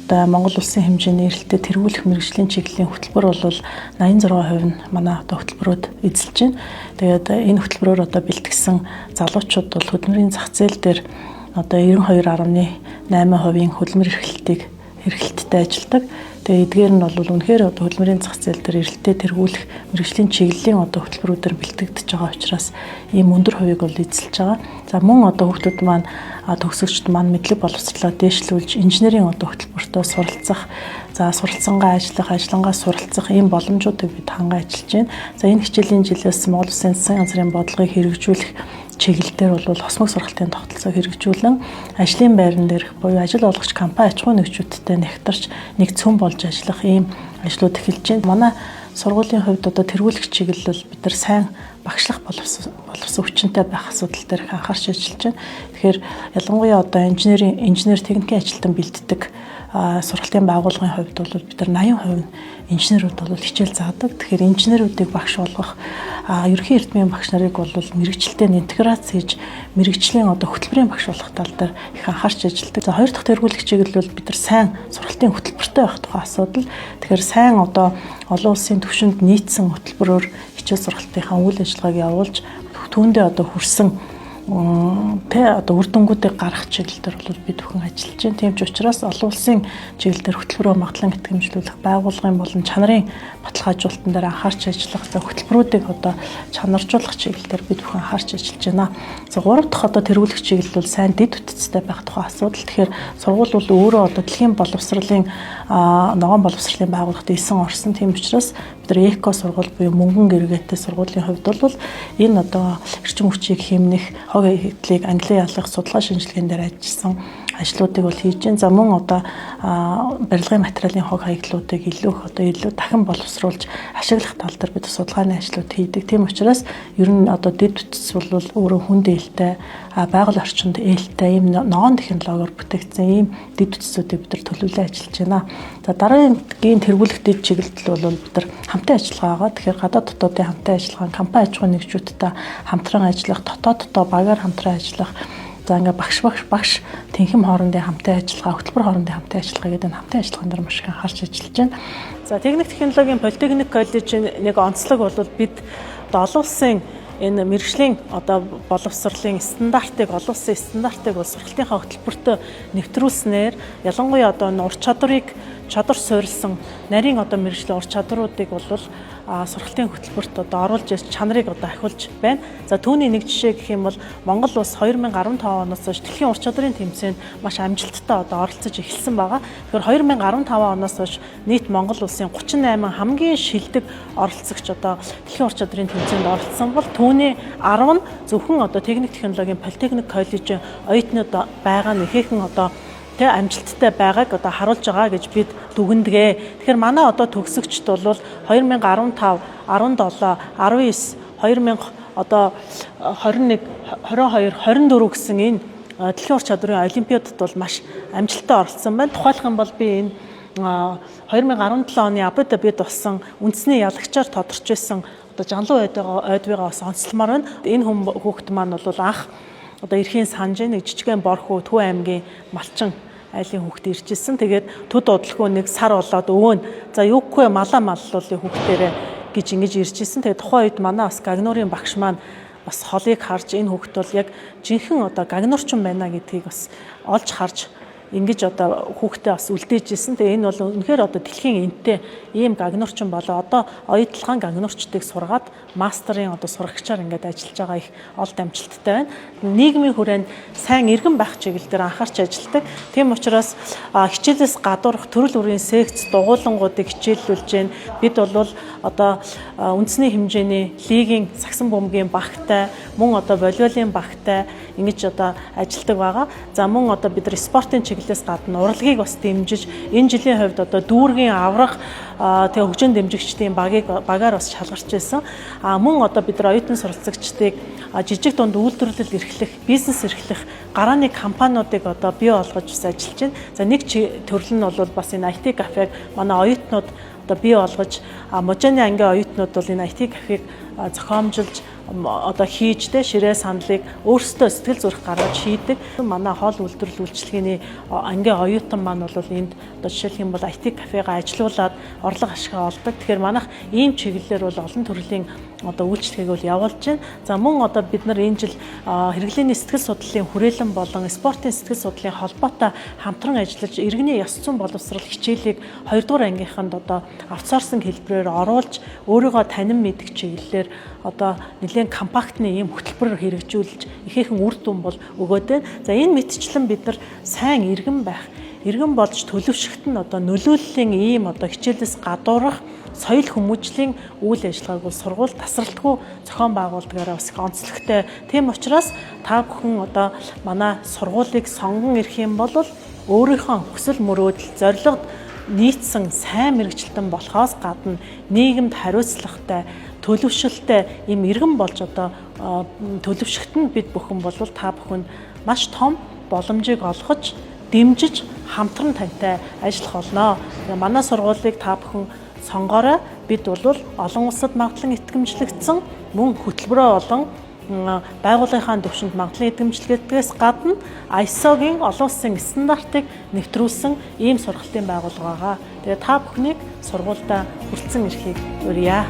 одоо Монгол улсын хэмжээний эрэлтэд тэргүүлэх мэргэжлийн чиглэлийн хөтөлбөр бол 86% нь манай одоо хөтөлбөрөд эзэлж байна. Тэгээд энэ хөтөлбөрөөр одоо бэлтгэсэн залуучууд бол хөдөлмөрийн зах зээл дээр одоо 92.8% хөдөлмөр эрхлэлттэй ажилладаг. Тэгээ эдгээр нь бол үнэхээр одоо хөдөлмөрийн зах зээл дээр эрэлтэд тэргүүлэх мэргэжлийн чиглэлийн одоо хөтөлбөрүүдээр бэлтгэгдэж байгаа учраас ийм өндөр хувийг бол эзэлж байгаа. За мөн одоо хүүхдүүд маань төгсөгчд маань мэдлэг боловсролоо дээшлүүлж инженерийн одоо хөтөлбөртөө суралцах, за суралцсангаа ажиллах, ажиллангаа суралцах ийм боломжуудыг бид ханган ажиллаж байна. За энэ хичээлийн жилээс Монгол Улсын засгийн газрын бодлогыг хэрэгжүүлэх чиглэлээр бол хосмог сургалтын тогтолцоог хэрэгжүүлэн ажлын байран дээрх буюу ажил олгогч компани аж ахуй нэгжүүдтэй нэгтарч нэг цөм болж ажиллах ийм ажлууд эхэлж байна. Манай сургуулийн хувьд одоо тэргүүлэх чиглэл бол бид нар сайн багшлах боловсон хүчинтэй байх асуудал дээр их анхаарч ажиллаж байна. Тэгэхээр ялангуяа одоо инженер техникийн ажилтан бэлддэг сургалтын байгууллагын хувьд бол бид нар 80% инженерүүд бол хичээл заадаг. Тэгэхээр инженерүүдийг багш болгох ерөнхий эрдмийн багш нарыг бол мэрэгчлэлтэй интеграц хийж мэрэгчлийн одоо хөтөлбөрийн багш болох тал дээр их анхаарч ажилладаг. За хоёр дахь тэргүүлэх чиглэл бол бид нар сайн сургалтын хөтөлбөртэй байх тухай асуудал. Тэгэхээр сайн одоо олон улсын түвшинд нийцсэн хөтөлбөрөөр хичээл сургалтынхаа үйл ажиллагааг явуулж түүндээ одоо хүрсэн одоо үр дүнгуудыг гаргах чиглэлээр бол бид бүхэн ажиллаж байна. Тийм ч учраас олон улсын чиглэлээр хөтөлбөрөө магадлан итгэмжлүүлэх байгууллагын болон чанарын баталгаажуулалтан дээр анхаарч ажиллах, хөтөлбөрүүдийг одоо чанаржуулах чиглэлээр бид бүхэн анхаарч ажиллаж байна. За гурав дахь одоо тэргүүлэх чиглэл бол сайн дэд үтцтэй байх тухай асуудал. Тэгэхээр сургууль бол өөрөө одоо дэлхийн боловсролын ногоон боловсролын байгууллагад элсэн орсон. Тийм учраас бид нар эко сургууль буюу мөнгөн гэргээтэй сургуулийн хувьд бол энэ одоо эрчим хүчийг хэмнэх хог хэвлэлийг англи ялгах судалгаа шинжилгээнд дээр ажилласан ажлуудыг бол хийж байна. За мөн одоо барилгын материалын хог хаягдлуудыг илүү дахин боловсруулж ашиглах тал дээр бид судалгааны ажлууд хийдэг. Тийм учраас ер нь одоо дэд үтц бол өөрөө хүнд ээлтэй, байгаль орчинд ээлтэй ийм ногоон технологиор бүтээгдсэн ийм дэд үтцүүдийг бид нар төлөвлөө ажиллаж байна. За дараагийн тэргүүлэх дэд чиглэлд бол бид нар хамтын ажиллагаагаа тэгэхээр гадаад дотоодын хамтын ажиллагаа, компани аж ахуйн нэгжүүдтэй хамтран ажиллах, дотоод багаар хамтран ажиллах. За ингээ багш тэнхэм хоорондын хамтын ажиллагаа, хөтөлбөр хоорондын хамтын ажиллагаа гэдэг хамтын ажиллагаан дээр маш их анхаарч ажиллаж байна. За техник технологийн политехник коллежийн нэг онцлог бол бид олон улсын энэ мэргэжлийн одоо боловсролын стандартыг олон улсын стандартыг бол сургалтынхаа хөтөлбөртөө нэвтрүүлснээр ялангуяа одоо ур чадвар суурилсан нарийн одоо мэргэжлийн ур чадруудыг бол сургалтын хөтөлбөрт одоо оруулж ирж чанарыг одоо ахиулж байна. За түүний нэг жишээ гэх юм бол Монгол улс 2015 оноос хойш дэлхийн ур чадрын тэмцээнд маш амжилттай одоо оролцож эхэлсэн байгаа. Тэгэхээр 2015 оноос хойш нийт Монгол улсын 38 хамгийн шилдэг оролцогч одоо дэлхийн ур чадрын тэмцээнд оролцсон бол түүний 10 нь зөвхөн одоо техник технологийн политехник коллежийн оюутнууд байгаа нь ихээхэн одоо амжилттай байгааг одоо харуулж байгаа гэж бид дүгнэдэг. Тэгэхээр манай одоо төгсөгчд бол 2015, 17, 19, 2000 одоо 21, 22, 24 гэсэн энэ дэлхийн ур чадрын олимпиадад бол маш амжилттай оролцсон байна. Тухайлх юм бол би энэ 2017 оны Абу Дабид болсон үндэсний ялагчаар тодорч байсан одоо Жанлуу ойдвыгаа бас онцлмаар байна. Энэ хүүхэд маань бол анх одоо эрхийн санж нэг жижигхэн борхуу Төв аймгийн Малчин айлын хүүхэд ирж ирсэн. Тэгээд төд удалгүй нэг сар болоод өвөө нь за юугүй малаа маллуулын хүүхдээрээ гэж ингэж ирж ирсэн. Тэгээд тухайн үед манай бас гагнуурын багш маань бас холыг харж энэ хүүхэд бол яг жинхэнэ одоо гагнуурчин байна гэдгийг бас олж харж ингэж одоо хүүхдээ бас үлдээж ирсэн. Тэгээ энэ бол үнэхээр одоо дэлхийн энэтэй ийм гагнуурчин болоо одоо оюутлахаан гагнуурчдыг сургаад мастерын одоо сурагчаар ингээд ажиллаж байгаа их олд амжилттай байна. Нийгмийн хүрээнд сайн иргэн байх чиглэлээр анхаарч ажилладаг. Тийм учраас хичээлээс гадуурх төрөл бүрийн секц дугуулангуудыг хичээллүүлж байна. Бид бол одоо үндэсний хэмжээний лигийн сагсан бөмбөгийн багтай, мөн одоо волейболын багтай ингэж одоо ажилладаг байгаа. За мөн одоо бид нар спортын чиглэлээс гадна урлагийг бас дэмжиж энэ жилийн хувьд одоо дүүргийн аврах тэгээ хөгжин дэмжигчдийн багаар бас шалгарч байсан. Мөн одоо бид нар оюутан суралцагчдыг жижиг дунд үйлдвэрлэл эрхлэх, бизнес эрхлэх гарааны компаниудыг одоо бий болгож бас ажиллаж байна. За нэг төрөл нь бол бас энэ IT кафег манай оюутнууд одоо бий болгож Можааны ангийн оюутнууд бол энэ IT кафег зохиомжилж одоо хийж ширээ саналыг өөрсдөө сэтгэл зүрх гаргаж хийдэг. Манай хоол үйлдвэрлэл үйлчлэгээний ангийн оюутан маань бол энд одоо жишээлх юм бол IT кафега ажилуулад орлого ашгаа олдог. Тэгэхээр манайх ийм чиглэлээр бол олон төрлийн одоо үйлчлэгийг бол явуулж байна. За мөн одоо бид нар энэ жил хэрэглээний сэтгэл судлалын хүрээлэн болон спортын сэтгэл судлалын холбоотой хамтран ажиллаж иргэний ёс зүйн боловсрол хичээлийг 2 дугаар ангийнханд одоо аутсорсинг хэлбэрээр оруулж өөрийгөө танин мэдэх чиглэлээр одоо нэлээд компактны ийм хөтөлбөр хэрэгжүүлж ихээхэн үр дүн бол өгөөд байна. За энэ мэтчлэн бид нар сайн иргэн байх, иргэн болж төлөвшөлт нь одоо нөлөөллийн ийм одоо хичээлээс гадуурах соёл хүмүүжлийн үйл ажиллагааг бол сургууль тасралтгүй зохион байгуулдгаараа бас их онцлогтой. Тийм учраас та бүхэн одоо манай сургуулийг сонгон ирэх юм бол өөрийнхөө хүсэл мөрөөдөл, зорилгод нийцсэн сайн мэрэгчлэн болохоос гадна нийгэмд хариуцлагатай, төлөвшөлттэй ийм иргэн болж одоо төлөвшөлт нь бид бүхэн бол та бүхэнд маш том боломжийг олгож, дэмжиж, хамтран тантай ажиллах болно. Манай сургуулийг та бүхэн сонгоорой. Бид бол олон улсад магадлан итгэмжлэгдсэн мөн хөтөлбөрөө болон байгууллагын төвшөнд магадлан итгэмжлэгдээс гадна ISO-гийн олон улсын стандартыг нэвтрүүлсэн ийм сургалтын байгууллага байгаа. Тэгээ та бүхнийг сургуультай хүртсэн ирэхийг урья.